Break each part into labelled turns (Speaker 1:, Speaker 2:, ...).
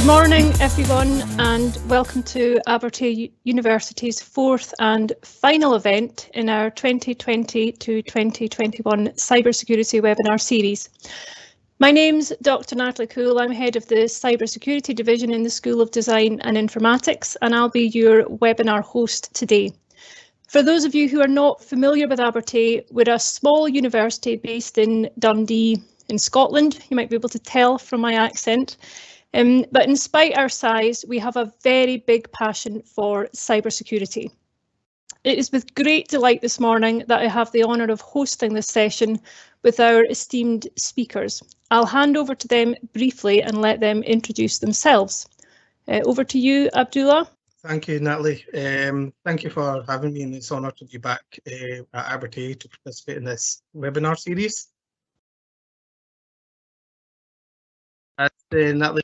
Speaker 1: Good morning, everyone, and welcome to Abertay University's fourth and final event in our 2020 to 2021 Cybersecurity webinar series. My name's Dr. Natalie Coole. I'm head of the Cybersecurity division in the School of Design and Informatics, and I'll be your webinar host today. For those of you who are not familiar with Abertay, we're a small university based in Dundee in Scotland. You might be able to tell from my accent. But in spite our size, we have a very big passion for cybersecurity. It is with great delight this morning that I have the honour of hosting this session with our esteemed speakers. I'll hand over to them briefly and let them introduce themselves. Over to you, Abdullah.
Speaker 2: Thank you, Natalie. Thank you for having me, and it's an honour to be back at Abertay to participate in this webinar series. As Natalie,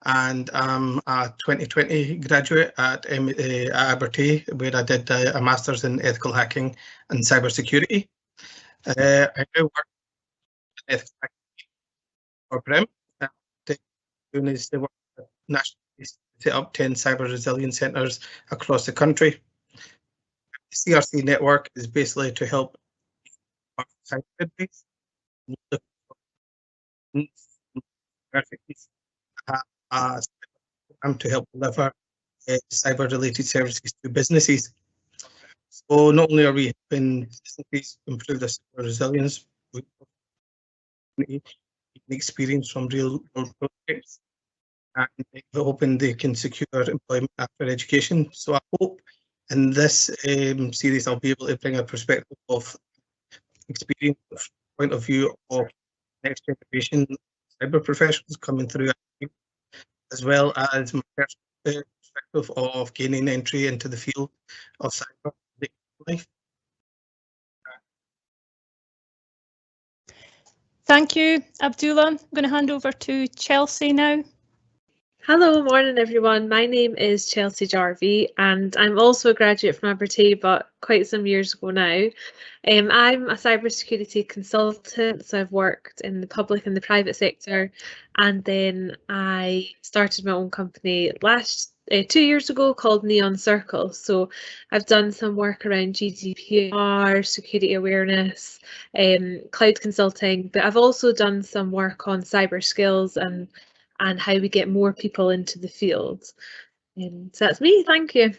Speaker 2: and I'm a 2020 graduate at Abertay, where I did a Masters in Ethical Hacking and Cybersecurity. I now work in ethical hacking for Brim. Doing is the work nationally to set up 10 cyber resilience centres across the country. The CRC network is basically to help cyber base to help deliver cyber-related services to businesses. So not only are we helping businesses improve their cyber resilience, we experience from real world projects, and we're hoping they can secure employment after education. So I hope in this series I'll be able to bring a perspective of experience, point of view of next generation cyber professionals coming through, as well as my personal perspective of gaining entry into the field of cyber life.
Speaker 1: Thank you, Abdullah. I'm going to hand over to Chelsea now.
Speaker 3: Hello, morning everyone. My name is Chelsea Jarvie, and I'm also a graduate from Abertay, but quite some years ago now. I'm a cybersecurity consultant, so I've worked in the public and the private sector, and then I started my own company 2 years ago called Neon Circle. So I've done some work around GDPR, security awareness, cloud consulting, but I've also done some work on cyber skills and how we get more people into the field. So that's me, thank you.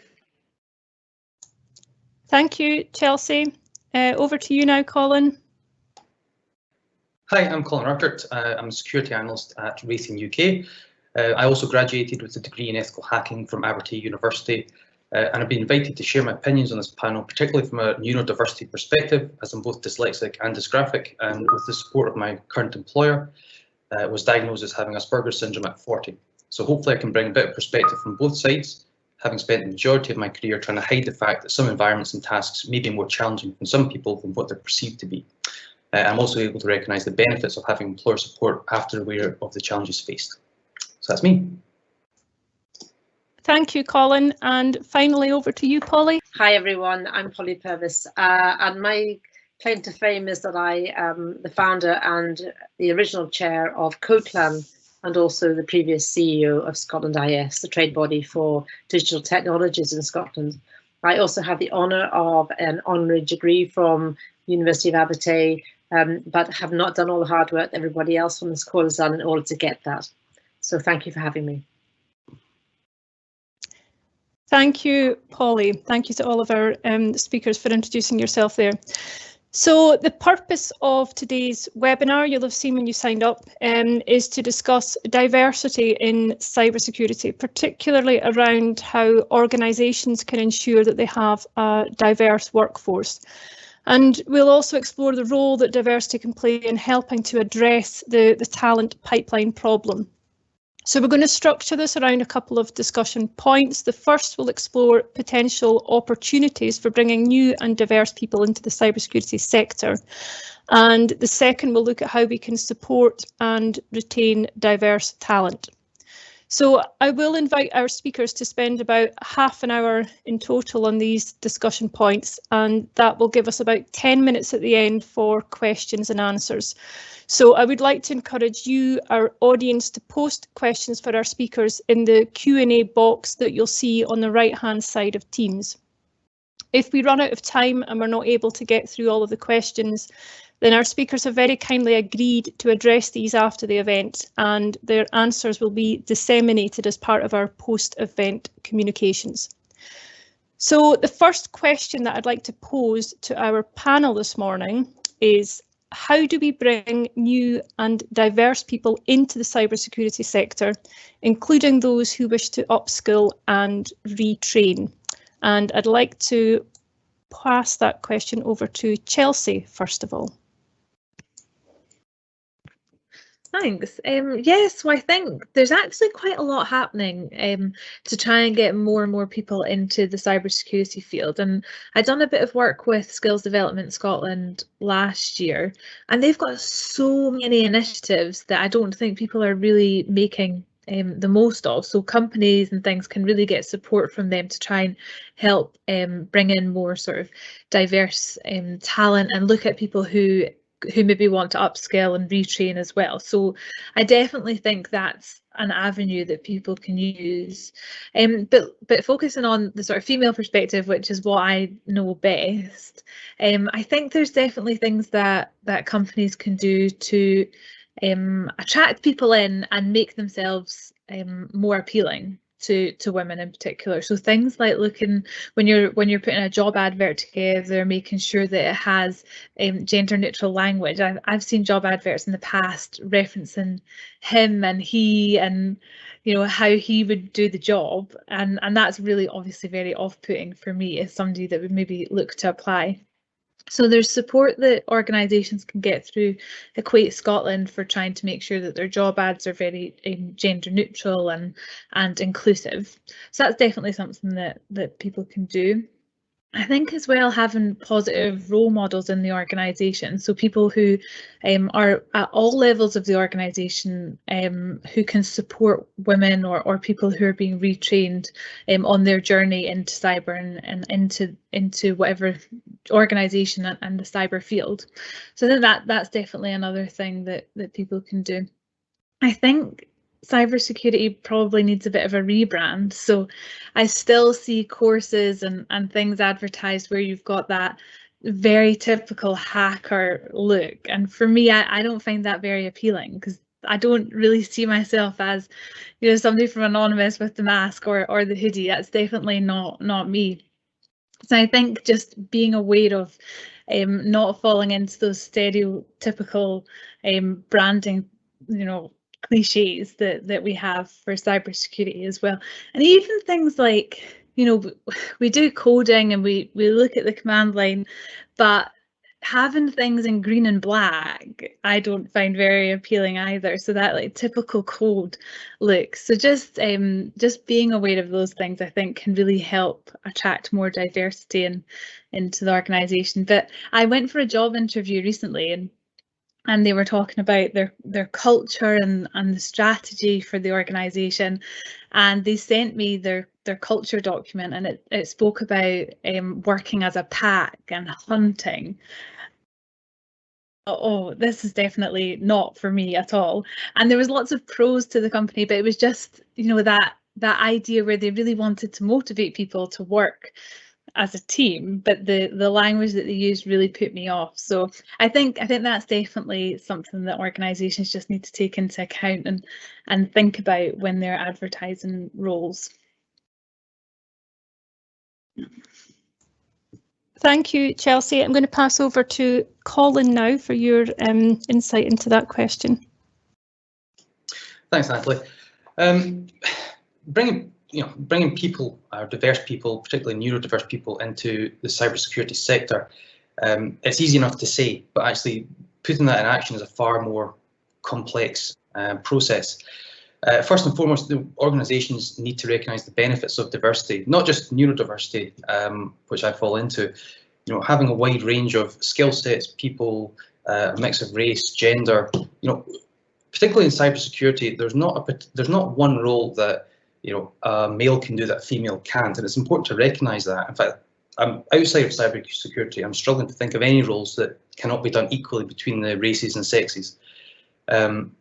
Speaker 1: Thank you, Chelsea. Over to you now, Colin.
Speaker 4: Hi, I'm Colin Ruckert. I'm a security analyst at Retrain UK. I also graduated with a degree in ethical hacking from Abertay University, and I've been invited to share my opinions on this panel, particularly from a neurodiversity perspective, as I'm both dyslexic and dysgraphic, and with the support of my current employer. Was diagnosed as having Asperger's syndrome at 40. So hopefully I can bring a bit of perspective from both sides, having spent the majority of my career trying to hide the fact that some environments and tasks may be more challenging for some people than what they're perceived to be. I'm also able to recognise the benefits of having employer support after aware of the challenges faced. So that's me.
Speaker 1: Thank you, Colin. And finally, over to you, Polly.
Speaker 5: Hi, everyone. I'm Polly Purvis, and my claim to fame is that I am the founder and the original chair of CodePlan, and also the previous CEO of Scotland IS, the trade body for digital technologies in Scotland. I also have the honour of an honorary degree from University of Abertay, but have not done all the hard work that everybody else on this call has done in order to get that. So thank you for having me.
Speaker 1: Thank you, Polly. Thank you to all of our speakers for introducing yourself there. So the purpose of today's webinar, you'll have seen when you signed up, is to discuss diversity in cybersecurity, particularly around how organisations can ensure that they have a diverse workforce. And we'll also explore the role that diversity can play in helping to address the talent pipeline problem. So we're going to structure this around a couple of discussion points. The first will explore potential opportunities for bringing new and diverse people into the cybersecurity sector. And the second will look at how we can support and retain diverse talent. So I will invite our speakers to spend about half an hour in total on these discussion points, and that will give us about 10 minutes at the end for questions and answers. So I would like to encourage you, our audience, to post questions for our speakers in the Q&A box that you'll see on the right-hand side of Teams. If we run out of time and we're not able to get through all of the questions, then our speakers have very kindly agreed to address these after the event, and their answers will be disseminated as part of our post-event communications. So the first question that I'd like to pose to our panel this morning is, how do we bring new and diverse people into the cybersecurity sector, including those who wish to upskill and retrain? And I'd like to pass that question over to Chelsea, first of all.
Speaker 3: Thanks. Yes, so I think there's actually quite a lot happening to try and get more and more people into the cybersecurity field. And I'd done a bit of work with Skills Development Scotland last year, and they've got so many initiatives that I don't think people are really making the most of. So companies and things can really get support from them to try and help bring in more sort of diverse talent and look at people who maybe want to upskill and retrain as well. So I definitely think that's an avenue that people can use. But focusing on the sort of female perspective, which is what I know best, I think there's definitely things that companies can do to attract people in and make themselves more appealing to women in particular. So things like looking when you're putting a job advert together, making sure that it has gender neutral language. I've seen job adverts in the past referencing him and he, and you know how he would do the job, and that's really obviously very off-putting for me as somebody that would maybe look to apply. So there's support that organisations can get through Equate Scotland for trying to make sure that their job ads are very gender neutral and inclusive. So that's definitely something that people can do. I think as well having positive role models in the organisation, so people who are at all levels of the organisation who can support women or people who are being retrained on their journey into cyber and into whatever organisation and the cyber field. So I think that's definitely another thing that people can do. I think cybersecurity probably needs a bit of a rebrand. So I still see courses and things advertised where you've got that very typical hacker look. And for me, I don't find that very appealing because I don't really see myself as, you know, somebody from Anonymous with the mask or the hoodie. That's definitely not me. So I think just being aware of not falling into those stereotypical branding, you know, cliches that we have for cybersecurity as well. And even things like, you know, we do coding and we look at the command line, but having things in green and black I don't find very appealing either. So that like typical code look. So just being aware of those things I think can really help attract more diversity into the organisation. But I went for a job interview recently and they were talking about their culture and the strategy for the organisation, and they sent me their culture document, and it spoke about working as a pack and hunting. Oh, this is definitely not for me at all. And there was lots of pros to the company, but it was just, you know, that idea where they really wanted to motivate people to work as a team, but the language that they used really put me off. So I think that's definitely something that organisations just need to take into account and think about when they're advertising roles.
Speaker 1: Thank you, Chelsea. I'm going to pass over to Colin now for your insight into that question.
Speaker 4: Thanks, Natalie. Bringing people, diverse people, particularly neurodiverse people, into the cybersecurity sector, it's easy enough to say, but actually putting that in action is a far more complex process. First and foremost, the organisations need to recognise the benefits of diversity, not just neurodiversity, which I fall into. You know, having a wide range of skill sets, people, a mix of race, gender. You know, particularly in cybersecurity, there's not one role that a male can do that a female can't, and it's important to recognise that. In fact, outside of cybersecurity, I'm struggling to think of any roles that cannot be done equally between the races and sexes. From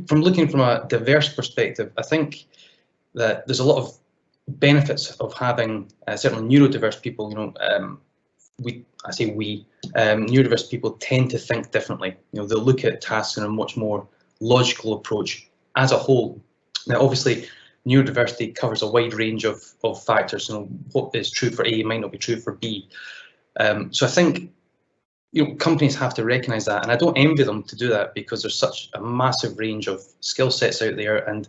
Speaker 4: looking from a diverse perspective, I think that there's a lot of benefits of having certainly neurodiverse people. Neurodiverse people tend to think differently. They'll look at tasks in a much more logical approach as a whole. Now, obviously, neurodiversity covers a wide range of factors. What is true for A might not be true for B. So I think companies have to recognise that, and I don't envy them to do that, because there's such a massive range of skill sets out there, and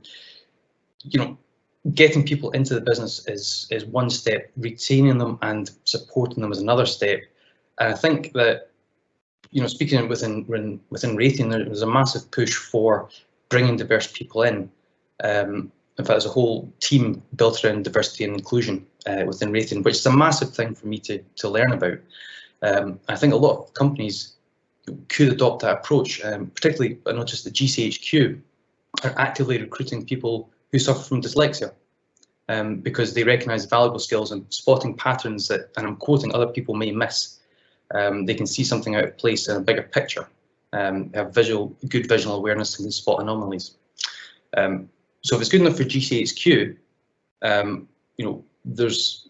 Speaker 4: getting people into the business is one step. Retaining them and supporting them is another step. And I think that speaking within Retrain, there's a massive push for bringing diverse people in. In fact, there's a whole team built around diversity and inclusion within Retrain, which is a massive thing for me to learn about. I think a lot of companies could adopt that approach, particularly, but not just the GCHQ, are actively recruiting people who suffer from dyslexia, because they recognise valuable skills and spotting patterns that, and I'm quoting, other people may miss. They can see something out of place in a bigger picture, have good visual awareness, and can spot anomalies. So if it's good enough for GCHQ, there's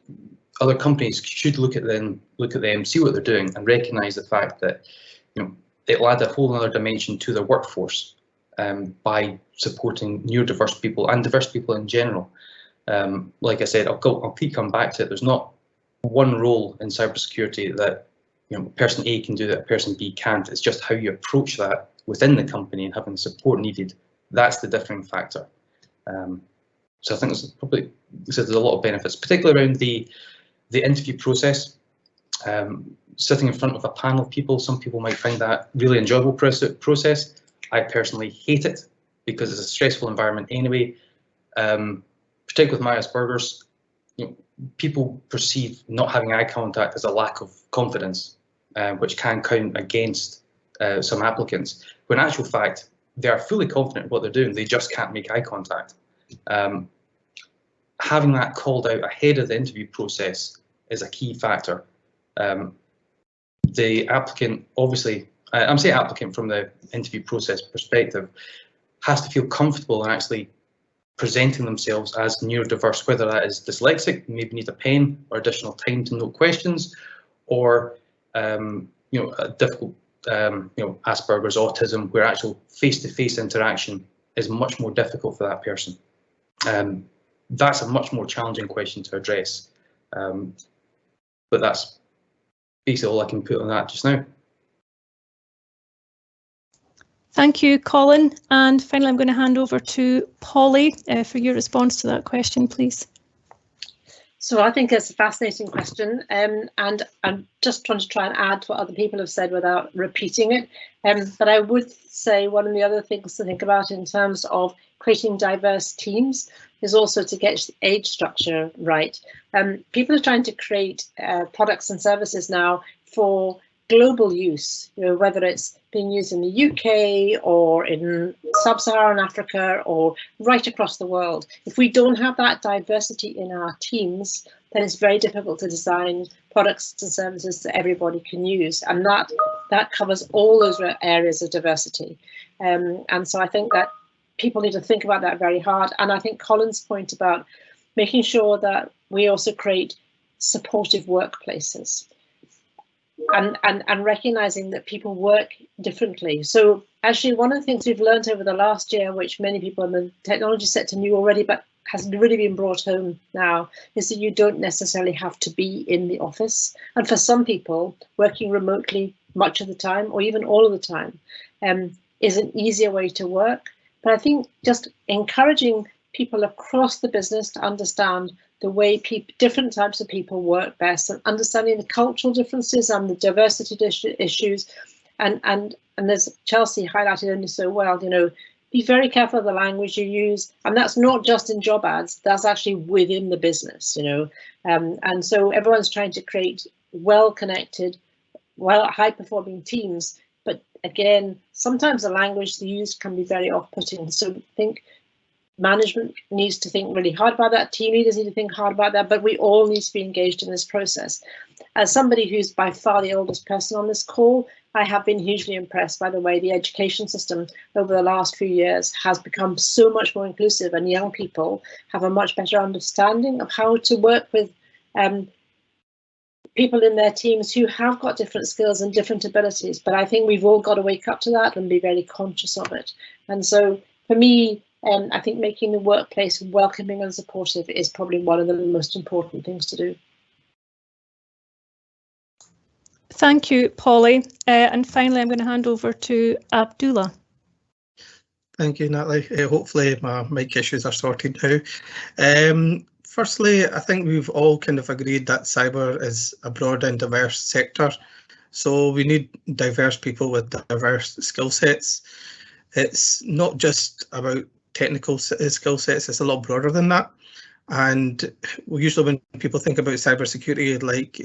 Speaker 4: other companies should look at them, see what they're doing, and recognise the fact that it'll add a whole other dimension to their workforce by supporting neurodiverse people and diverse people in general. Like I said, I'll keep coming back to it. There's not one role in cybersecurity that person A can do that person B can't. It's just how you approach that within the company and having the support needed. That's the differing factor. So I think there's a lot of benefits, particularly around the interview process. Sitting in front of a panel of people, some people might find that really enjoyable process. I personally hate it because it's a stressful environment anyway. Particularly with my Asperger's, people perceive not having eye contact as a lack of confidence, which can count against some applicants, when in actual fact they are fully confident in what they're doing, they just can't make eye contact. Having that called out ahead of the interview process is a key factor. The applicant, obviously, I'm saying applicant from the interview process perspective, has to feel comfortable in actually presenting themselves as neurodiverse, whether that is dyslexic, maybe need a pen or additional time to note questions, or a difficult Asperger's, autism, where actual face-to-face interaction is much more difficult for that person. That's a much more challenging question to address, but that's basically all I can put on that just now.
Speaker 1: Thank you, Colin. And finally, I'm going to hand over to Polly for your response to that question, please.
Speaker 5: So I think it's a fascinating question, and I'm just trying to add to what other people have said without repeating it. But I would say one of the other things to think about in terms of creating diverse teams is also to get the age structure right. People are trying to create products and services now for global use, whether it's being used in the UK or in sub-Saharan Africa or right across the world. If we don't have that diversity in our teams, then it's very difficult to design products and services that everybody can use, and that covers all those areas of diversity. And so I think that people need to think about that very hard. And I think Colin's point about making sure that we also create supportive workplaces. And recognizing that people work differently. So actually, one of the things we've learned over the last year, which many people in the technology sector knew already, but has really been brought home now, is that you don't necessarily have to be in the office. And for some people, working remotely much of the time, or even all of the time, is an easier way to work. But I think just encouraging people across the business to understand the way different types of people work best, and understanding the cultural differences and the diversity issues, and as Chelsea highlighted only so well, be very careful of the language you use, and that's not just in job ads, that's actually within the business, and so everyone's trying to create well-connected, high-performing teams, but again, sometimes the language they use can be very off-putting. So I think management needs to think really hard about that. Team leaders need to think hard about that, but we all need to be engaged in this process. As somebody who's by far the oldest person on this call, I have been hugely impressed by the way the education system over the last few years has become so much more inclusive, and young people have a much better understanding of how to work with people in their teams who have got different skills and different abilities. But I think we've all got to wake up to that and be very conscious of it. And so for me, I think making the workplace welcoming and supportive is probably one of the most important things to do.
Speaker 1: Thank you, Polly. And finally, I'm going to hand over to Abdullah.
Speaker 2: Thank you, Natalie. Hopefully my mic issues are sorted now. Firstly, I think we've all kind of agreed that cyber is a broad and diverse sector. So we need diverse people with diverse skill sets. It's not just about technical skill sets, it's a lot broader than that. And usually when people think about cybersecurity, like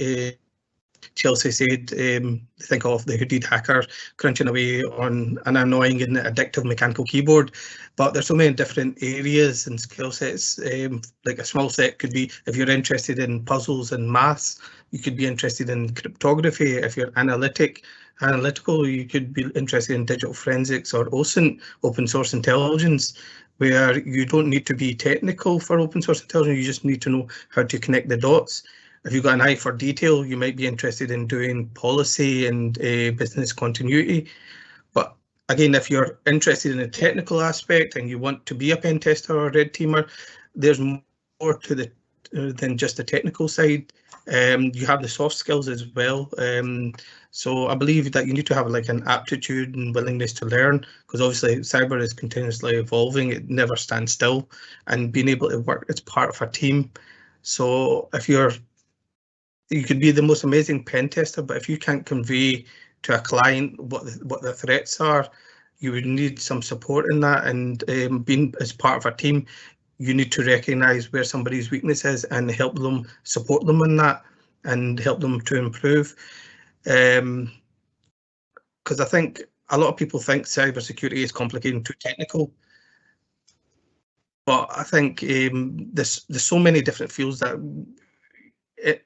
Speaker 2: Chelsea said, they think of the hooded hacker crunching away on an annoying and addictive mechanical keyboard, but there's so many different areas and skill sets. Like a small set could be if you're interested in puzzles and maths, you could be interested in cryptography. If you're analytical, you could be interested in digital forensics or OSINT, open source intelligence, where you don't need to be technical for open source intelligence, you just need to know how to connect the dots. If you've got an eye for detail, you might be interested in doing policy and business continuity. But again, if you're interested in a technical aspect and you want to be a pen tester or a red teamer, there's more to the than just the technical side. You have the soft skills as well. So I believe that you need to have like an aptitude and willingness to learn, because obviously cyber is continuously evolving. It never stands still, and being able to work as part of a team. So if you could be the most amazing pen tester, but if you can't convey to a client what the threats are, you would need some support in that. And being as part of a team, you need to recognise where somebody's weakness is and help them, support them in that, and help them to improve. Because I think a lot of people think cybersecurity is complicated and too technical. But I think there's so many different fields that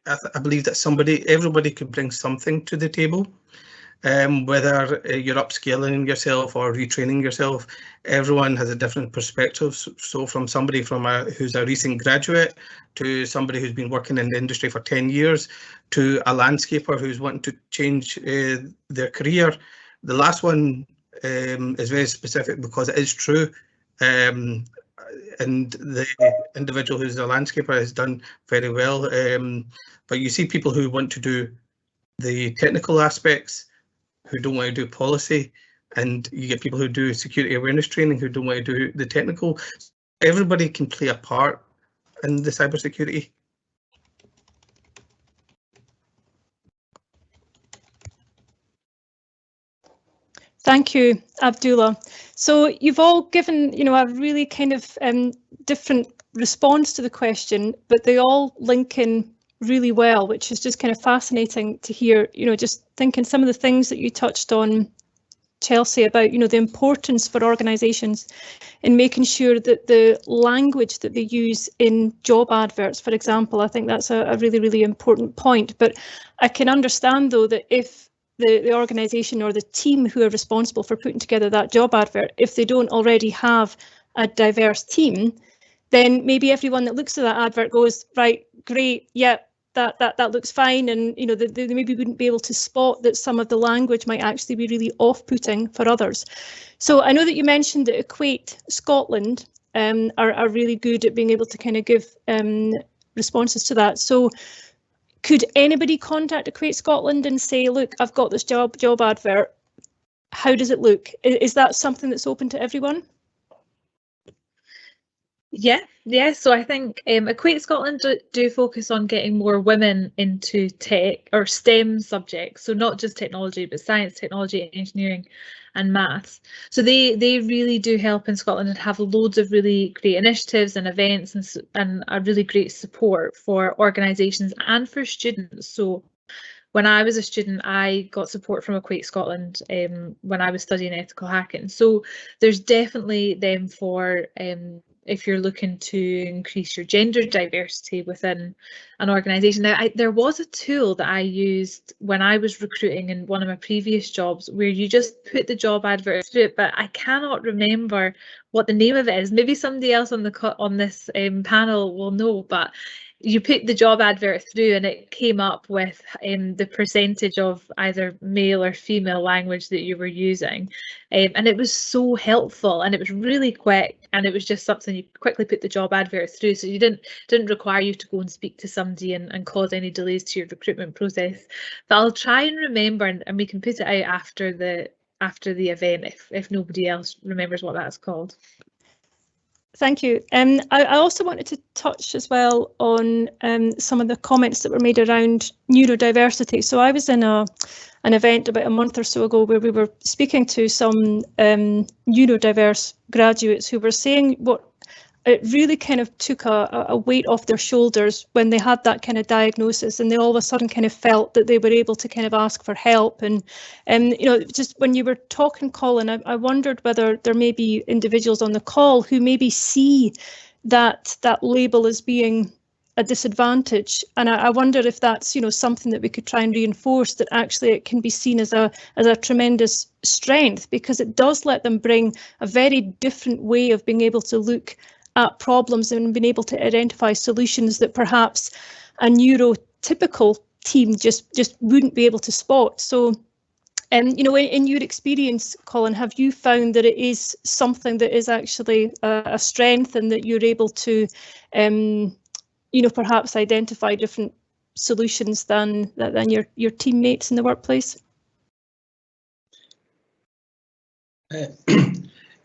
Speaker 2: I believe that everybody could bring something to the table, whether you're upskilling yourself or retraining yourself. Everyone has a different perspective. So from somebody who's a recent graduate to somebody who's been working in the industry for 10 years to a landscaper who's wanting to change their career. The last one is very specific because it is true. And the individual who's a landscaper has done very well. But you see people who want to do the technical aspects, who don't want to do policy, and you get people who do security awareness training who don't want to do the technical. Everybody can play a part in the cybersecurity.
Speaker 1: Thank you, Abdullah. So you've all given, a really kind of different response to the question, but they all link in really well, which is just kind of fascinating to hear. Just thinking some of the things that you touched on, Chelsea, about the importance for organisations in making sure that the language that they use in job adverts, for example, I think that's a really, really important point. But I can understand though that if the organisation or the team who are responsible for putting together that job advert, if they don't already have a diverse team, then maybe everyone that looks at that advert goes, right, great, yeah, that looks fine, and they maybe wouldn't be able to spot that some of the language might actually be really off-putting for others. So I know that you mentioned that Equate Scotland are really good at being able to kind of give responses to that. So could anybody contact Equate Scotland and say, look, I've got this job advert, how does it look? Is that something that's open to everyone?
Speaker 3: Yeah. So I think Equate Scotland do focus on getting more women into tech or STEM subjects. So not just technology, but science, technology, engineering and maths. So they really do help in Scotland and have loads of really great initiatives and events and a really great support for organisations and for students. So when I was a student, I got support from Equate Scotland when I was studying ethical hacking. So there's definitely them for if you're looking to increase your gender diversity within an organisation. Now, there was a tool that I used when I was recruiting in one of my previous jobs where you just put the job advert through it, but I cannot remember what the name of it is. Maybe somebody else on this panel will know, but you put the job advert through and it came up with the percentage of either male or female language that you were using, and it was so helpful, and it was really quick, and it was just something you quickly put the job advert through, so you didn't require you to go and speak to somebody and cause any delays to your recruitment process. But I'll try and remember, and we can put it out after the event if nobody else remembers what that's called.
Speaker 1: Thank you. I also wanted to touch as well on some of the comments that were made around neurodiversity. So I was in an event about a month or so ago where we were speaking to some neurodiverse graduates who were saying what it really kind of took a weight off their shoulders when they had that kind of diagnosis, and they all of a sudden kind of felt that they were able to kind of ask for help. And you know, just when you were talking, Colin, I wondered whether there may be individuals on the call who maybe see that label as being a disadvantage, and I wonder if that's, you know, something that we could try and reinforce, that actually it can be seen as a tremendous strength, because it does let them bring a very different way of being able to look at problems and being able to identify solutions that perhaps a neurotypical team just wouldn't be able to spot. So, you know, in your experience, Colin, have you found that it is something that is actually a strength, and that you're able to, you know, perhaps identify different solutions than your teammates in the workplace?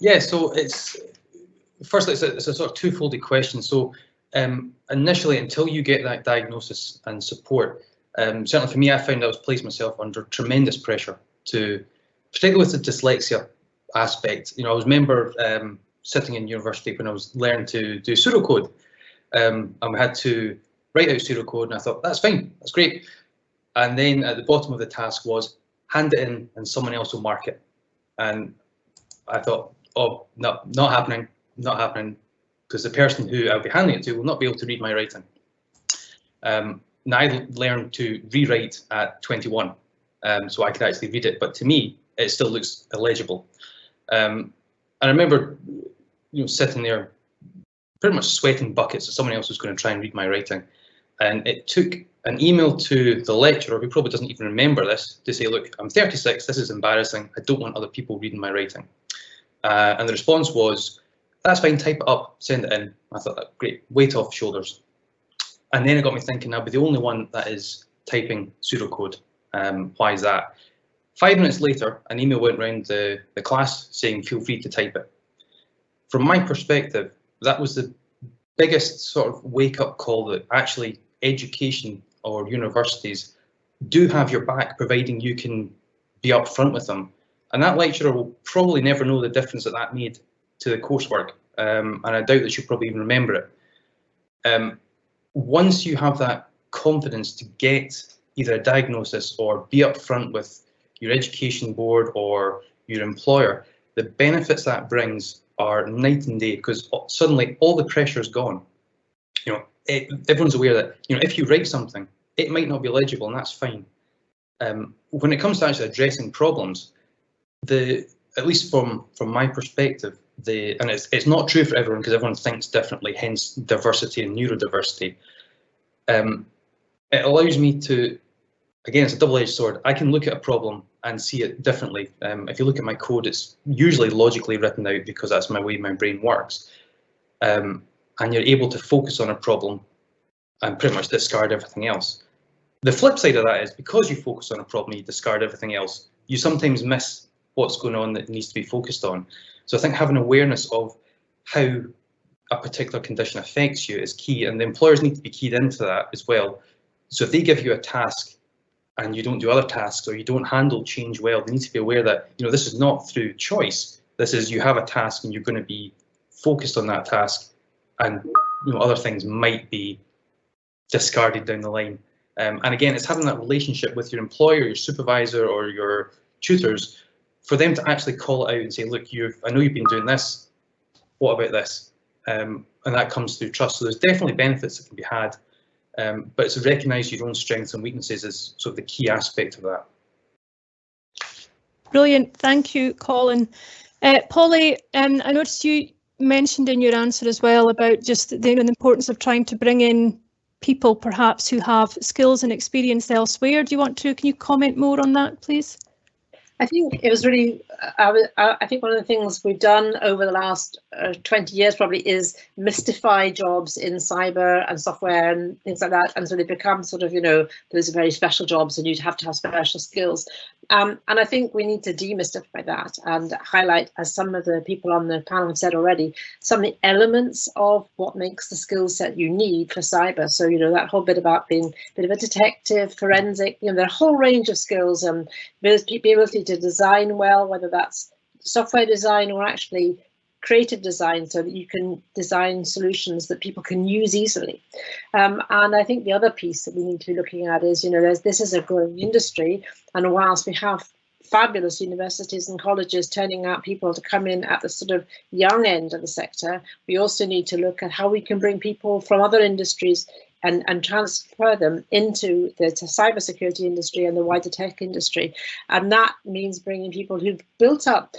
Speaker 4: Yeah, so it's a sort of two-folded question. So initially, until you get that diagnosis and support, certainly for me, I found I was placed myself under tremendous pressure to, particularly with the dyslexia aspect. You know, I was a member sitting in university when I was learning to do pseudocode, and we had to write out pseudocode, and I thought, that's fine, that's great. And then at the bottom of the task was hand it in and someone else will mark it. And I thought, oh, no, not happening, because the person who I'll be handing it to will not be able to read my writing. Now I learned to rewrite at 21, so I could actually read it, but to me, it still looks illegible. And I remember, you know, sitting there, pretty much sweating buckets that someone else was going to try and read my writing. And it took an email to the lecturer, who probably doesn't even remember this, to say, look, I'm 36, this is embarrassing, I don't want other people reading my writing. And the response was, that's fine, type it up, send it in. I thought, that great, weight off shoulders. And then it got me thinking, I'll be the only one that is typing pseudocode. Why is that? 5 minutes later, an email went around the class saying, feel free to type it. From my perspective, that was the biggest sort of wake-up call that actually education or universities do have your back, providing you can be upfront with them. And that lecturer will probably never know the difference that made to the coursework, and I doubt that she'll probably even remember it. Once you have that confidence to get either a diagnosis or be upfront with your education board or your employer, the benefits that brings are night and day, because suddenly all the pressure is gone. You know, everyone's aware that, you know, if you write something, it might not be legible, and that's fine. When it comes to actually addressing problems, at least from my perspective, and it's not true for everyone, because everyone thinks differently, hence diversity and neurodiversity. It allows me to, again, it's a double-edged sword. I can look at a problem and see it differently. If you look at my code, it's usually logically written out, because that's my way my brain works. And you're able to focus on a problem and pretty much discard everything else. The flip side of that is, because you focus on a problem, you discard everything else, you sometimes miss what's going on that needs to be focused on. So I think having awareness of how a particular condition affects you is key, and the employers need to be keyed into that as well. So if they give you a task and you don't do other tasks, or you don't handle change well, they need to be aware that, you know, this is not through choice. This is, you have a task and you're going to be focused on that task, and, you know, other things might be discarded down the line. And again, it's having that relationship with your employer, your supervisor, or your tutors, for them to actually call it out and say, look, I know you've been doing this, what about this? And that comes through trust. So there's definitely benefits that can be had, but it's to recognise your own strengths and weaknesses is sort of the key aspect of that.
Speaker 1: Brilliant, thank you, Colin. Polly, I noticed you mentioned in your answer as well about just the importance of trying to bring in people perhaps who have skills and experience elsewhere. Can you comment more on that, please?
Speaker 5: I think it was really, I think one of the things we've done over the last 20 years probably is mystify jobs in cyber and software and things like that. And so they become sort of, those are very special jobs and you'd have to have special skills. And I think we need to demystify that and highlight, as some of the people on the panel have said already, some of the elements of what makes the skill set you need for cyber. So, that whole bit about being a bit of a detective, forensic, there are a whole range of skills and the ability to design well, whether that's software design or actually creative design, so that you can design solutions that people can use easily. And I think the other piece that we need to be looking at is, this is a growing industry, and whilst we have fabulous universities and colleges turning out people to come in at the sort of young end of the sector, we also need to look at how we can bring people from other industries and transfer them into the cybersecurity industry and the wider tech industry. And that means bringing people who've built up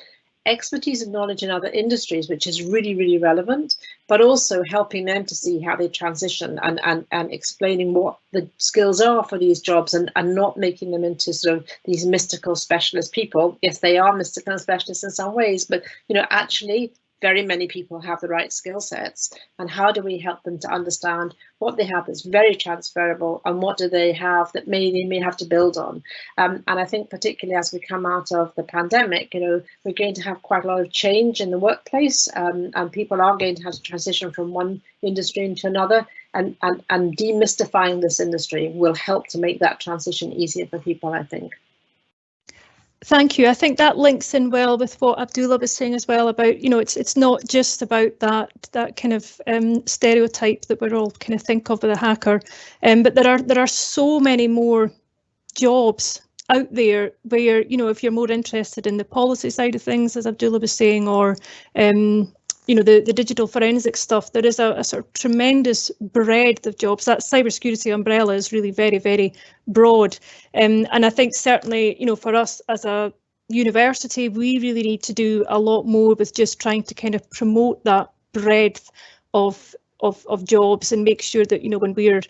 Speaker 5: expertise and knowledge in other industries, which is really, really relevant, but also helping them to see how they transition and explaining what the skills are for these jobs and not making them into sort of these mystical specialist people. Yes, they are mystical and specialists in some ways, but, actually, very many people have the right skill sets, and how do we help them to understand what they have that's very transferable and what do they have that they may have to build on. And I think particularly as we come out of the pandemic, we're going to have quite a lot of change in the workplace, and people are going to have to transition from one industry into another, and demystifying this industry will help to make that transition easier for people, I think.
Speaker 1: Thank you. I think that links in well with what Abdullah was saying as well about, it's not just about that kind of stereotype that we're all kind of think of with a hacker, but there are so many more jobs out there where, if you're more interested in the policy side of things, as Abdullah was saying, or the digital forensic stuff, there is a sort of tremendous breadth of jobs. That cybersecurity umbrella is really very, very broad. And I think certainly, for us as a university, we really need to do a lot more with just trying to kind of promote that breadth of jobs and make sure that, when we're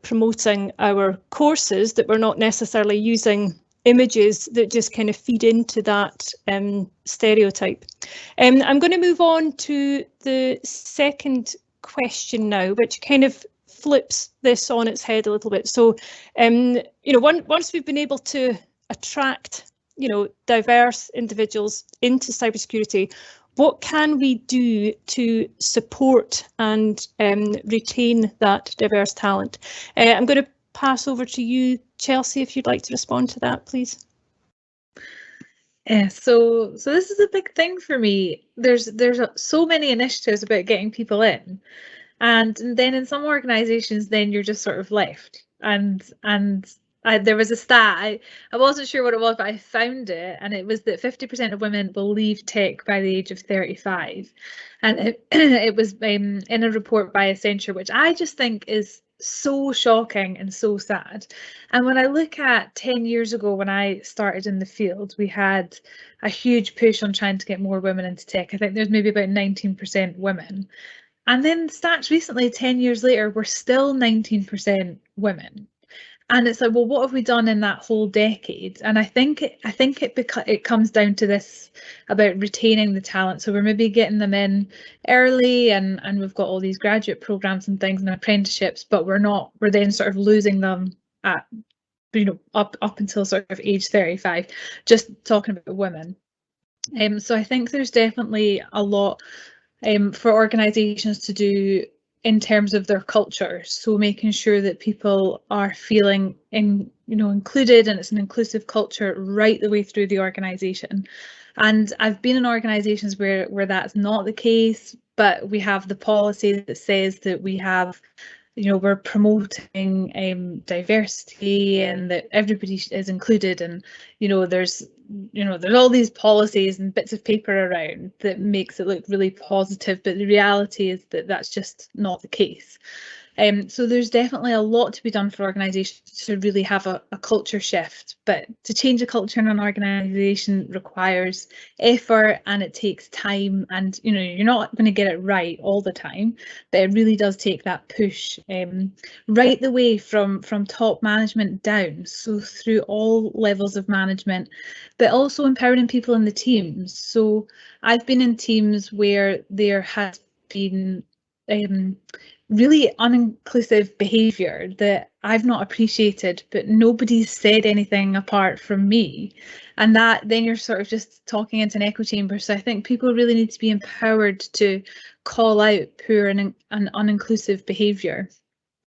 Speaker 1: promoting our courses, that we're not necessarily using images that just kind of feed into that stereotype. I'm going to move on to the second question now, which kind of flips this on its head a little bit. So, once we've been able to attract, diverse individuals into cybersecurity, what can we do to support and retain that diverse talent? I'm going to pass over to you, Chelsea, if you'd like to respond to that, please.
Speaker 3: Yeah, so this is a big thing for me. There's so many initiatives about getting people in, and then in some organisations, then you're just sort of left. And there was a stat, I wasn't sure what it was, but I found it, and it was that 50% of women will leave tech by the age of 35, and it was in a report by Accenture, which I just think is so shocking and so sad. And when I look at 10 years ago, when I started in the field, we had a huge push on trying to get more women into tech. I think there's maybe about 19% women. And then stats recently, 10 years later, we're still 19% women. And it's like, well, what have we done in that whole decade? And I think it comes down to this about retaining the talent. So we're maybe getting them in early, and we've got all these graduate programs and things and apprenticeships, but we're then sort of losing them at, up until sort of age 35, just talking about women. So I think there's definitely a lot for organisations to do in terms of their culture, so making sure that people are feeling included, and it's an inclusive culture right the way through the organisation. And I've been in organisations where that's not the case, but we have the policy that says that we have
Speaker 6: we're promoting diversity and that everybody is included, and there's all these policies and bits of paper around that makes it look really positive, but the reality is that that's just not the case. So there's definitely a lot to be done for organisations to really have a culture shift, but to change a culture in an organisation requires effort and it takes time, and you're not going to get it right all the time, but it really does take that push right the way from top management down, so through all levels of management, but also empowering people in the teams. So I've been in teams where there has been really uninclusive behaviour that I've not appreciated, but nobody's said anything apart from me, and that then you're sort of just talking into an echo chamber. So I think people really need to be empowered to call out poor and uninclusive behaviour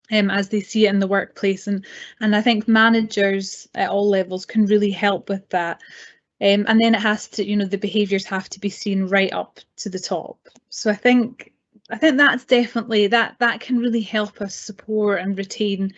Speaker 6: as they see it in the workplace, and I think managers at all levels can really help with that. And then it has to, the behaviours have to be seen right up to the top. So I think that's definitely that can really help us support and retain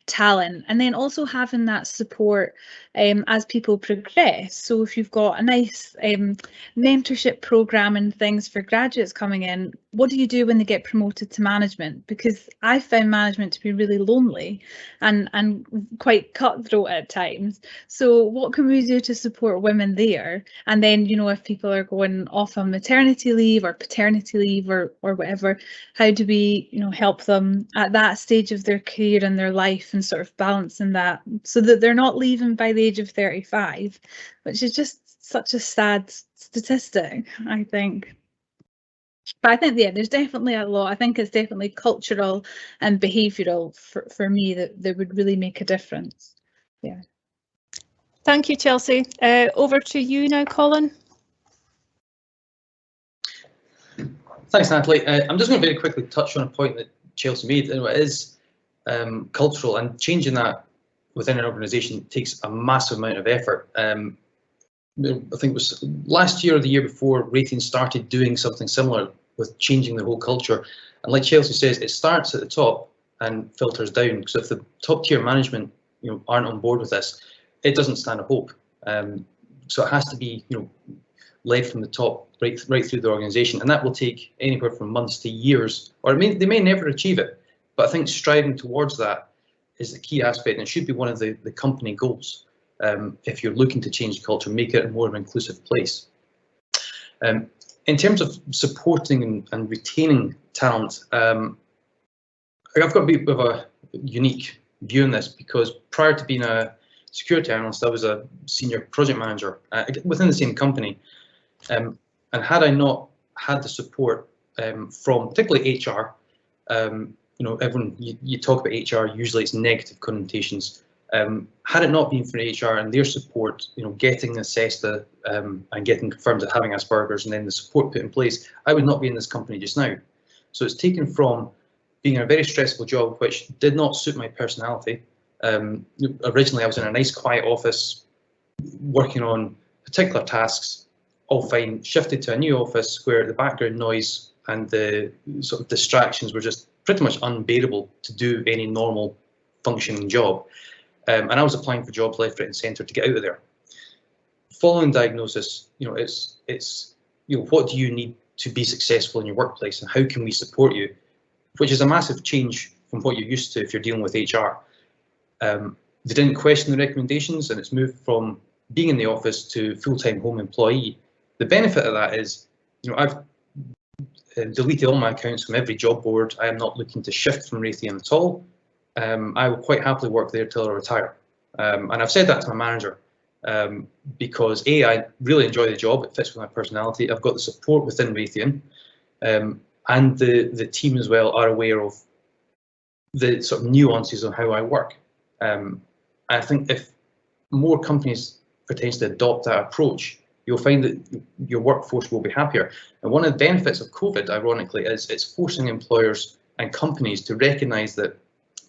Speaker 6: talent, and then also having that support as people progress. So if you've got a nice mentorship program and things for graduates coming in, what do you do when they get promoted to management? Because I found management to be really lonely and quite cutthroat at times. So what can we do to support women there? And then, if people are going off on maternity leave or paternity leave or whatever, how do we, help them at that stage of their career and their life, and sort of balancing that so that they're not leaving by the age of 35, which is just such a sad statistic, I think. But I think, there's definitely a lot. I think it's definitely cultural and behavioural for me that would really make a difference. Yeah.
Speaker 1: Thank you, Chelsea. Over to you now, Colin.
Speaker 4: Thanks, Natalie. I'm just going to very quickly touch on a point that Chelsea made, and it is cultural, and changing that within an organisation takes a massive amount of effort. I think it was last year or the year before, Retrain started doing something similar with changing the whole culture. And like Chelsea says, it starts at the top and filters down. So if the top tier management, aren't on board with this, it doesn't stand a hope. So it has to be, led from the top right through the organisation, and that will take anywhere from months to years, or they may never achieve it. But I think striving towards that is the key aspect, and it should be one of the company goals. If you're looking to change the culture, make it a more inclusive place. In terms of supporting and retaining talent, I've got a bit of a unique view on this, because prior to being a security analyst, I was a senior project manager within the same company. And had I not had the support from particularly HR, everyone, you talk about HR, usually it's negative connotations. Had it not been for HR and their support, getting assessed and getting confirmed as having Asperger's, and then the support put in place, I would not be in this company just now. So it's taken from being a very stressful job, which did not suit my personality. Originally, I was in a nice quiet office working on particular tasks, all fine, shifted to a new office where the background noise and the sort of distractions were just pretty much unbearable to do any normal functioning job. And I was applying for jobs left, right and centre to get out of there. Following diagnosis, it's what do you need to be successful in your workplace, and how can we support you, which is a massive change from what you're used to if you're dealing with HR. They didn't question the recommendations, and it's moved from being in the office to full-time home employee. The benefit of that is, I've deleted all my accounts from every job board. I am not looking to shift from Retrain at all. I will quite happily work there till I retire. And I've said that to my manager, because I really enjoy the job. It fits with my personality. I've got the support within Retrain, and the team as well are aware of the sort of nuances on how I work. I think if more companies potentially adopt that approach, you'll find that your workforce will be happier. And one of the benefits of COVID, ironically, is it's forcing employers and companies to recognise that,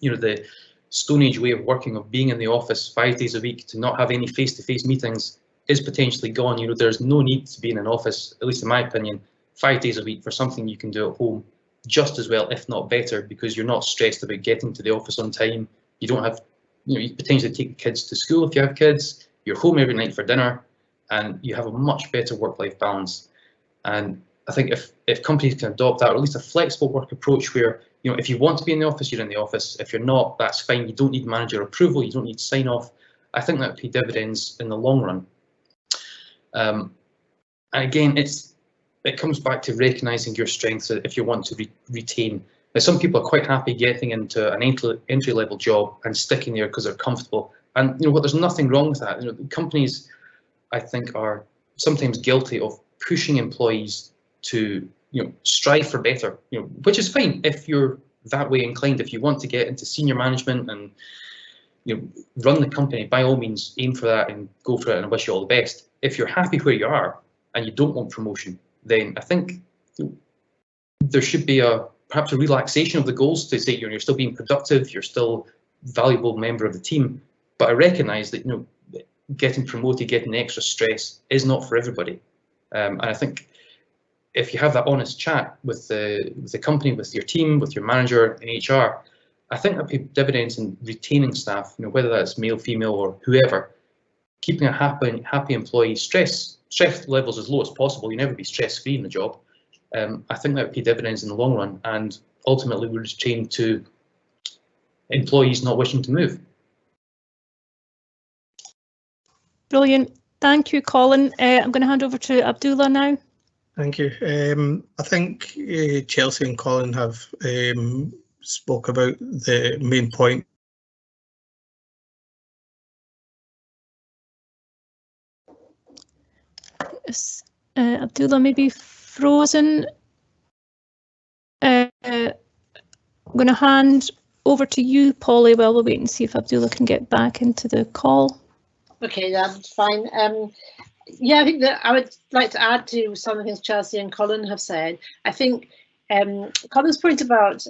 Speaker 4: the Stone Age way of working, of being in the office 5 days a week, to not have any face-to-face meetings, is potentially gone. There's no need to be in an office, at least in my opinion, 5 days a week for something you can do at home just as well, if not better, because you're not stressed about getting to the office on time. You don't have, you potentially take the kids to school if you have kids. You're home every night for dinner, and you have a much better work-life balance. And I think if companies can adopt that, or at least a flexible work approach where, if you want to be in the office, you're in the office. If you're not, that's fine. You don't need manager approval. You don't need sign off. I think that would pay dividends in the long run. And again, it comes back to recognising your strengths if you want to retain. Now, some people are quite happy getting into an entry-level job and sticking there because they're comfortable. And there's nothing wrong with that. Companies, I think, are sometimes guilty of pushing employees to strive for better, which is fine if you're that way inclined. If you want to get into senior management and run the company, by all means aim for that and go for it, and I wish you all the best. If you're happy where you are and you don't want promotion, then I think there should be perhaps a relaxation of the goals to say you're still being productive, you're still a valuable member of the team. But I recognise that getting promoted, getting extra stress is not for everybody. And I think if you have that honest chat with the company, with your team, with your manager in HR, I think that pays dividends in retaining staff, whether that's male, female, or whoever. Keeping a happy employee, stress levels as low as possible. You never be stress-free in the job. I think that would pay dividends in the long run, and ultimately would retain to employees not wishing to move.
Speaker 1: Brilliant. Thank you, Colin. I'm going to hand over to Abdullah now.
Speaker 2: Thank you. I think Chelsea and Colin have spoke about the main point.
Speaker 1: Abdullah may be frozen. I'm going to hand over to you, Polly, while we wait and see if Abdullah can get back into the call.
Speaker 5: Okay, that's fine. Yeah, I think that I would like to add to some of the things Chelsea and Colin have said. I think Colin's point about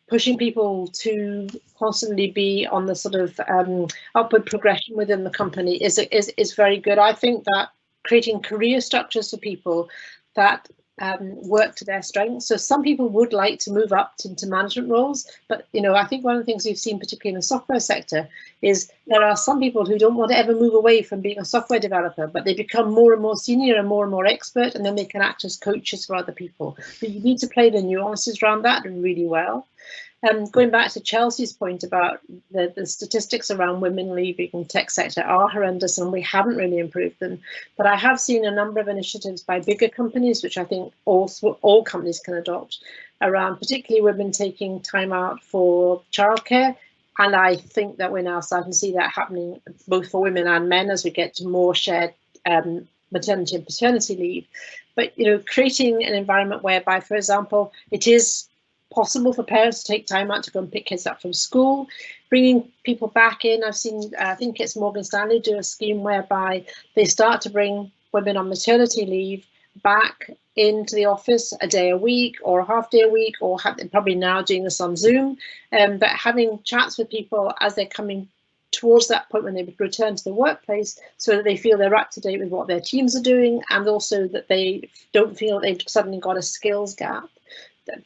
Speaker 5: pushing people to constantly be on the sort of upward progression within the company is very good. I think that creating career structures for people that work to their strengths. So some people would like to move up into management roles, but I think one of the things we've seen, particularly in the software sector, is there are some people who don't want to ever move away from being a software developer, but they become more and more senior and more expert, and then they can act as coaches for other people. But you need to play the nuances around that really well. Going back to Chelsea's point about the statistics around women leaving the tech sector are horrendous, and we haven't really improved them. But I have seen a number of initiatives by bigger companies, which I think all companies can adopt, around particularly women taking time out for childcare. And I think that we're now starting to see that happening both for women and men as we get to more shared maternity and paternity leave. But creating an environment whereby, for example, it is possible for parents to take time out to go and pick kids up from school, bringing people back in. I've seen, I think it's Morgan Stanley do a scheme whereby they start to bring women on maternity leave back into the office a day a week or a half day a week, or probably now doing this on Zoom, but having chats with people as they're coming towards that point when they return to the workplace, so that they feel they're up to date with what their teams are doing, and also that they don't feel they've suddenly got a skills gap.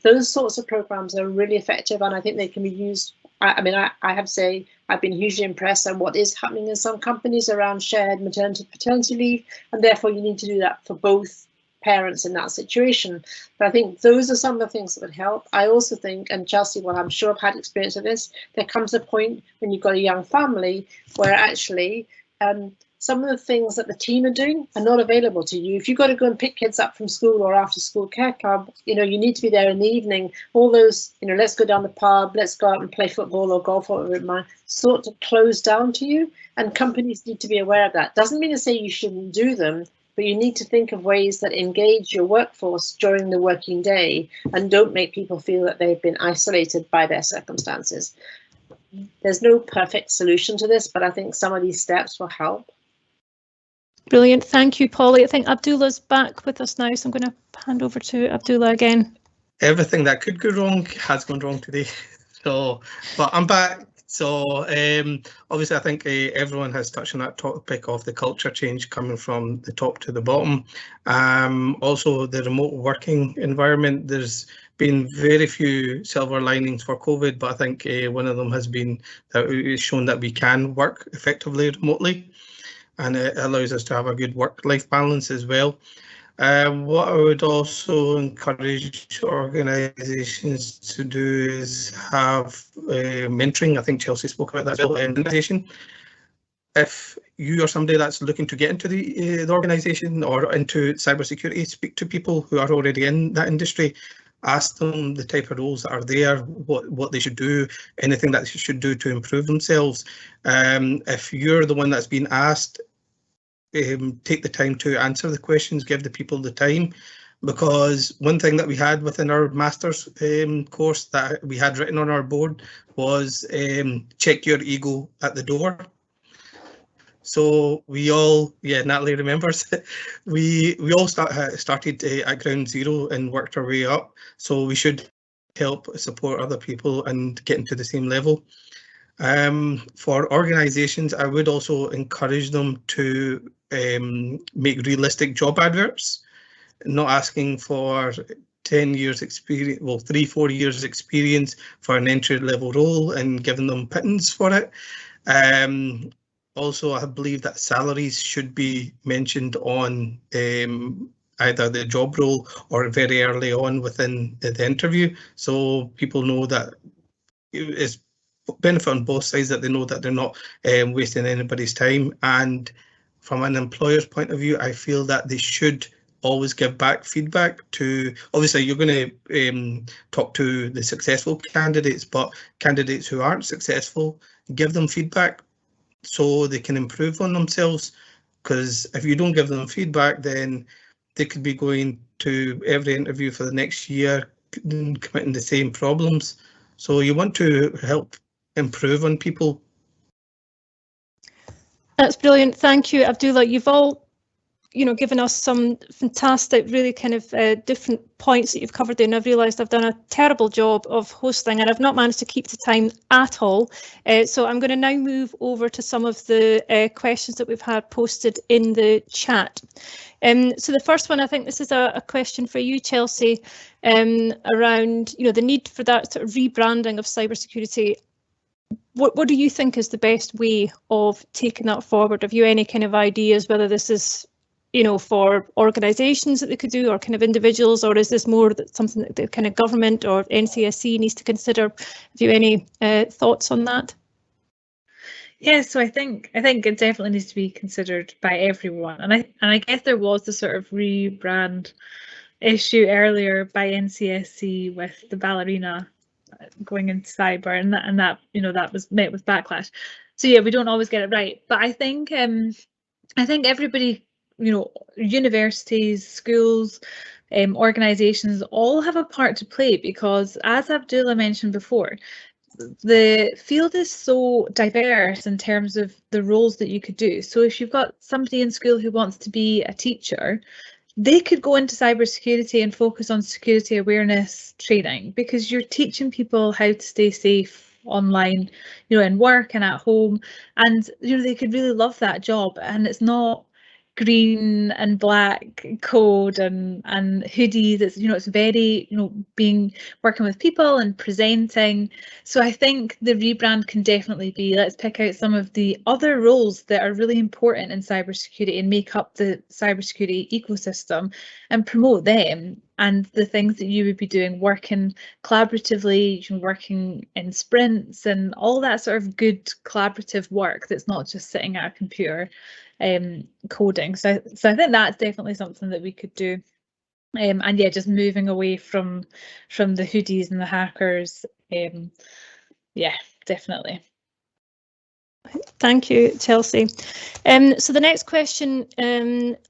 Speaker 5: Those sorts of programs are really effective, and I think they can be used. I mean, I have to say I've been hugely impressed at what is happening in some companies around shared maternity and paternity leave, and therefore you need to do that for both parents in that situation. But I think those are some of the things that would help. I also think, and Chelsea, well, I'm sure I've had experience of this, there comes a point when you've got a young family where actually some of the things that the team are doing are not available to you. If you've got to go and pick kids up from school or after school care club, you need to be there in the evening. All those, let's go down the pub, let's go out and play football or golf, or whatever it might, sort of close down to you. And companies need to be aware of that. Doesn't mean to say you shouldn't do them, but you need to think of ways that engage your workforce during the working day and don't make people feel that they've been isolated by their circumstances. There's no perfect solution to this, but I think some of these steps will help.
Speaker 1: Brilliant. Thank you, Polly. I think Abdullah's back with us now, so I'm going to hand over to Abdullah again.
Speaker 2: Everything that could go wrong has gone wrong today. But I'm back. So obviously, I think everyone has touched on that topic of the culture change coming from the top to the bottom. Also, the remote working environment. There's been very few silver linings for COVID, but I think one of them has been that it's shown that we can work effectively remotely, and it allows us to have a good work-life balance as well. What I would also encourage organisations to do is have mentoring. I think Chelsea spoke about that as well in the organisation. If you are somebody that's looking to get into the organisation or into cybersecurity, speak to people who are already in that industry. Ask them the type of roles that are there, what they should do, anything that they should do to improve themselves. If you're the one that's been asked, take the time to answer the questions, give the people the time, because one thing that we had within our master's course that we had written on our board was check your ego at the door. So we all, yeah, Natalie remembers, we all started at ground zero and worked our way up. So we should help support other people and get into the same level. For organisations, I would also encourage them to make realistic job adverts, not asking for 10 years experience, well, 3-4 years experience for an entry level role and giving them pittance for it. Also, I believe that salaries should be mentioned on either the job role or very early on within the interview, so people know that it's benefit on both sides, that they know that they're not wasting anybody's time. And from an employer's point of view, I feel that they should always give back feedback to, obviously you're going to talk to the successful candidates, but candidates who aren't successful, give them feedback so they can improve on themselves. Because if you don't give them feedback, then they could be going to every interview for the next year committing the same problems. So you want to help improve on people.
Speaker 1: That's brilliant. Thank you, Abdullah. You've all, given us some fantastic, really kind of different points that you've covered there, and I've realised I've done a terrible job of hosting and I've not managed to keep to time at all. So I'm going to now move over to some of the questions that we've had posted in the chat. So the first one, I think this is a question for you, Chelsea, around the need for that sort of rebranding of cybersecurity. What do you think is the best way of taking that forward? Have you any kind of ideas whether this is for organisations that they could do, or kind of individuals, or is this more that something that the kind of government or NCSC needs to consider? Have you any thoughts on that?
Speaker 6: Yeah, so I think it definitely needs to be considered by everyone, and I guess there was the sort of rebrand issue earlier by NCSC with the ballerina going into cyber, and that that was met with backlash. So yeah, we don't always get it right, but I think everybody, universities, schools, organisations all have a part to play, because as Abdullah mentioned before, the field is so diverse in terms of the roles that you could do. So if you've got somebody in school who wants to be a teacher, they could go into cybersecurity and focus on security awareness training, because you're teaching people how to stay safe online, in work and at home, and they could really love that job. And it's not green and black code and hoodies. It's it's very working with people and presenting. So I think the rebrand can definitely be, let's pick out some of the other roles that are really important in cybersecurity and make up the cybersecurity ecosystem and promote them, and the things that you would be doing, working collaboratively, working in sprints and all that sort of good collaborative work that's not just sitting at a computer coding. So I think that's definitely something that we could do. And yeah, just moving away from the hoodies and the hackers. Yeah, definitely.
Speaker 1: Thank you, Chelsea. So the next question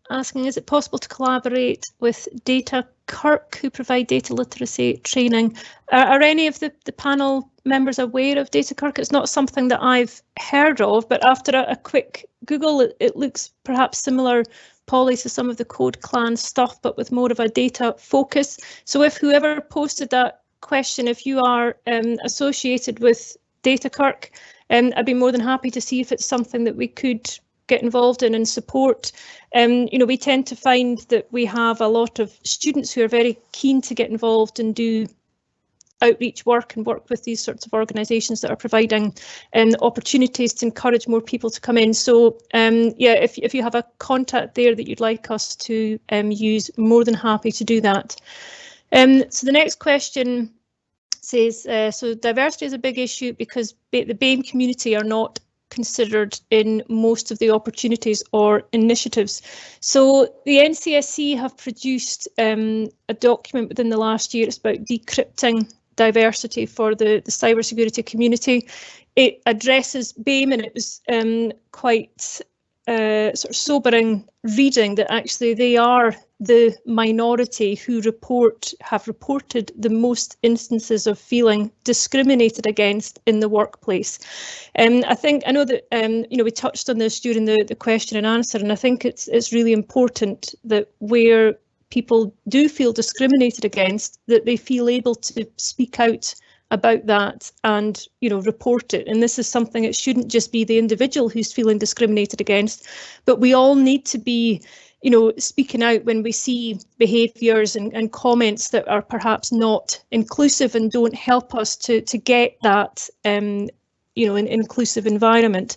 Speaker 1: asking, is it possible to collaborate with Data Kirk, who provide data literacy training? Are any of the panel members aware of Data Kirk? It's not something that I've heard of, but after a quick Google, it looks perhaps similar, Polly, to some of the Code Clan stuff, but with more of a data focus. So if whoever posted that question, if you are associated with Data Kirk, I'd be more than happy to see if it's something that we could get involved in and support. We tend to find that we have a lot of students who are very keen to get involved and do outreach work and work with these sorts of organisations that are providing opportunities to encourage more people to come in. So yeah, if you have a contact there that you'd like us to use, more than happy to do that. So the next question says, so diversity is a big issue because the BAME community are not considered in most of the opportunities or initiatives. So the NCSC have produced a document within the last year. It's about decrypting diversity for the cybersecurity community. It addresses BAME, and it was quite sort of sobering reading that actually they are the minority who have reported the most instances of feeling discriminated against in the workplace. I know that you know, we touched on this during the question and answer, and I think it's really important that where people do feel discriminated against, that they feel able to speak out about that and, you know, report it. And this is something, it shouldn't just be the individual who's feeling discriminated against, but we all need to be, you know, speaking out when we see behaviours and comments that are perhaps not inclusive and don't help us to get that you know, an inclusive environment.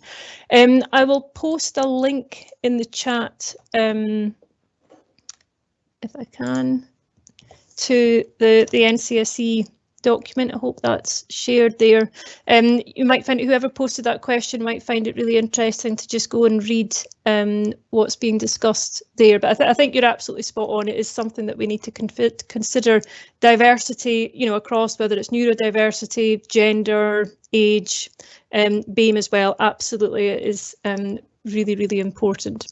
Speaker 1: I will post a link in the chat if I can to the NCSE document. I hope that's shared there. You might find, whoever posted that question might find it really interesting to just go and read what's being discussed there. But I think you're absolutely spot on. It is something that we need to consider diversity, you know, across, whether it's neurodiversity, gender, age, BAME as well. Absolutely, it is really, really important.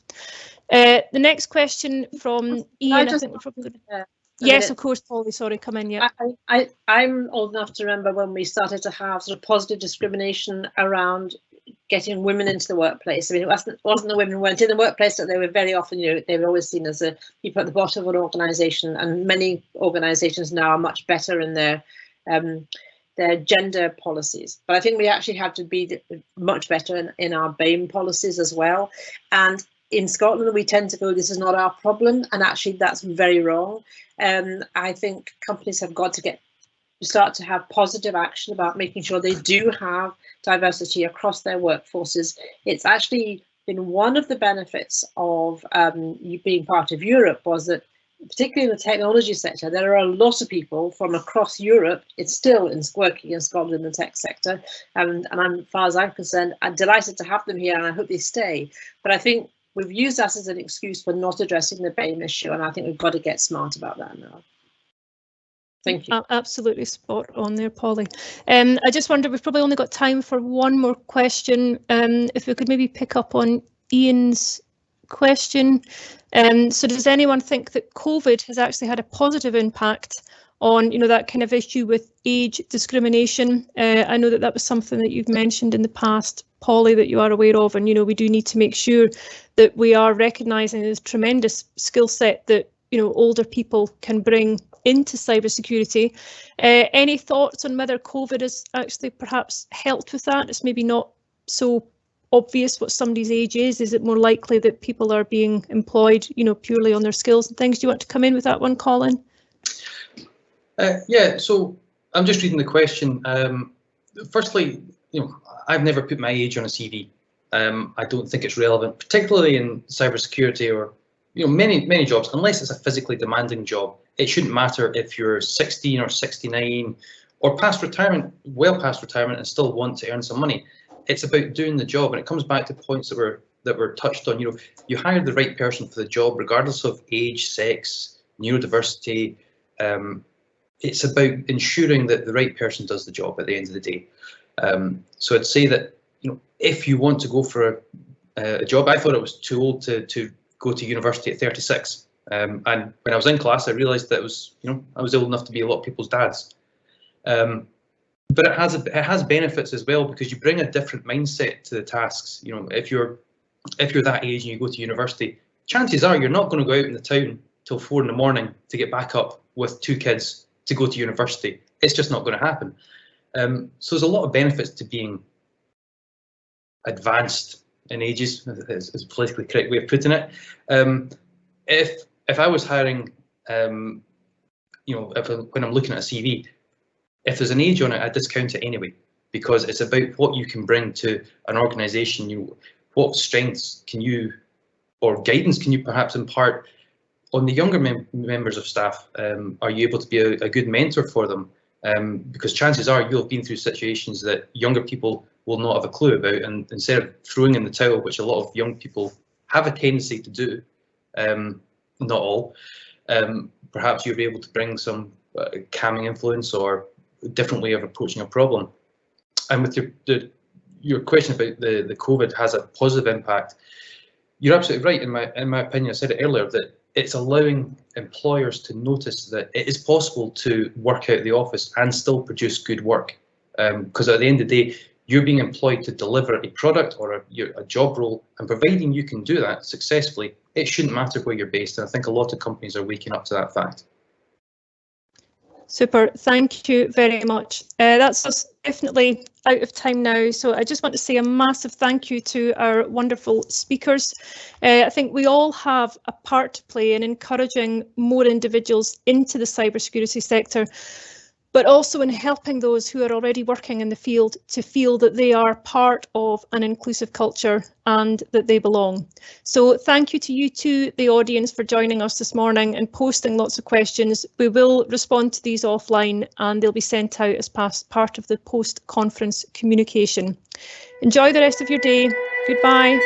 Speaker 1: The next question from Ian. I think we're probably going to... Yes, of course, Polly, sorry, come in, yeah.
Speaker 5: I'm old enough to remember when we started to have sort of positive discrimination around getting women into the workplace. I mean, it wasn't the women weren't in the workplace, but they were very often, you know, they were always seen as the people at the bottom of an organisation, and many organisations now are much better in their gender policies. But I think we actually have to be much better in our BAME policies as well. And in Scotland, we tend to go, this is not our problem, and actually that's very wrong. I think companies have got to start to have positive action about making sure they do have diversity across their workforces. It's actually been one of the benefits of you being part of Europe, was that particularly in the technology sector, there are a lot of people from across Europe. It's still working in Scotland in the tech sector, and as far as I'm concerned, I'm delighted to have them here, and I hope they stay. But I think we've used that as an excuse for not addressing the BAME issue, and I think we've got to get smart about that now. Thank you.
Speaker 1: Absolutely spot on there, Polly. I just wonder, we've probably only got time for one more question. If we could maybe pick up on Ian's question. So does anyone think that COVID has actually had a positive impact on, you know, that kind of issue with age discrimination? I know that was something that you've mentioned in the past, Polly, that you are aware of, and, you know, we do need to make sure that we are recognising this tremendous skill set that, you know, older people can bring into cybersecurity. Any thoughts on whether COVID has actually perhaps helped with that? It's maybe not so obvious what somebody's age is. Is it more likely that people are being employed, you know, purely on their skills and things? Do you want to come in with that one, Colin?
Speaker 4: Yeah, so I'm just reading the question. Firstly, you know, I've never put my age on a CV. I don't think it's relevant, particularly in cybersecurity or, you know, many jobs, unless it's a physically demanding job. It shouldn't matter if you're 16 or 69 or past retirement, well past retirement, and still want to earn some money. It's about doing the job, and it comes back to points that were touched on. You know, you hire the right person for the job, regardless of age, sex, neurodiversity. It's about ensuring that the right person does the job at the end of the day. So I'd say that, you know, if you want to go for a job, I thought I was too old to go to university at 36. And when I was in class, I realised that I was old enough to be a lot of people's dads. But it has benefits as well, because you bring a different mindset to the tasks. You know, if you're that age and you go to university, chances are you're not going to go out in the town till 4 in the morning to get back up with 2 kids to go to university. It's just not going to happen. So there's a lot of benefits to being advanced in ages, is a politically correct way of putting it. If I was hiring, you know, when I'm looking at a CV, if there's an age on it, I discount it anyway, because it's about what you can bring to an organisation. What strengths can you, or guidance can you perhaps impart on the younger members of staff? Are you able to be a good mentor for them? Because chances are you'll have been through situations that younger people will not have a clue about, and instead of throwing in the towel, which a lot of young people have a tendency to do, not all, perhaps you'll be able to bring some calming influence or a different way of approaching a problem. And with your question about the COVID has a positive impact, you're absolutely right. In my opinion, I said it earlier, that it's allowing employers to notice that it is possible to work out of the office and still produce good work. Because at the end of the day, you're being employed to deliver a product or a job role, and providing you can do that successfully, it shouldn't matter where you're based. And I think a lot of companies are waking up to that fact.
Speaker 1: Super, thank you very much. That's us definitely out of time now, so I just want to say a massive thank you to our wonderful speakers. I think we all have a part to play in encouraging more individuals into the cybersecurity sector, but also in helping those who are already working in the field to feel that they are part of an inclusive culture and that they belong. So thank you to you two, the audience, for joining us this morning and posting lots of questions. We will respond to these offline and they'll be sent out as part of the post-conference communication. Enjoy the rest of your day. Goodbye.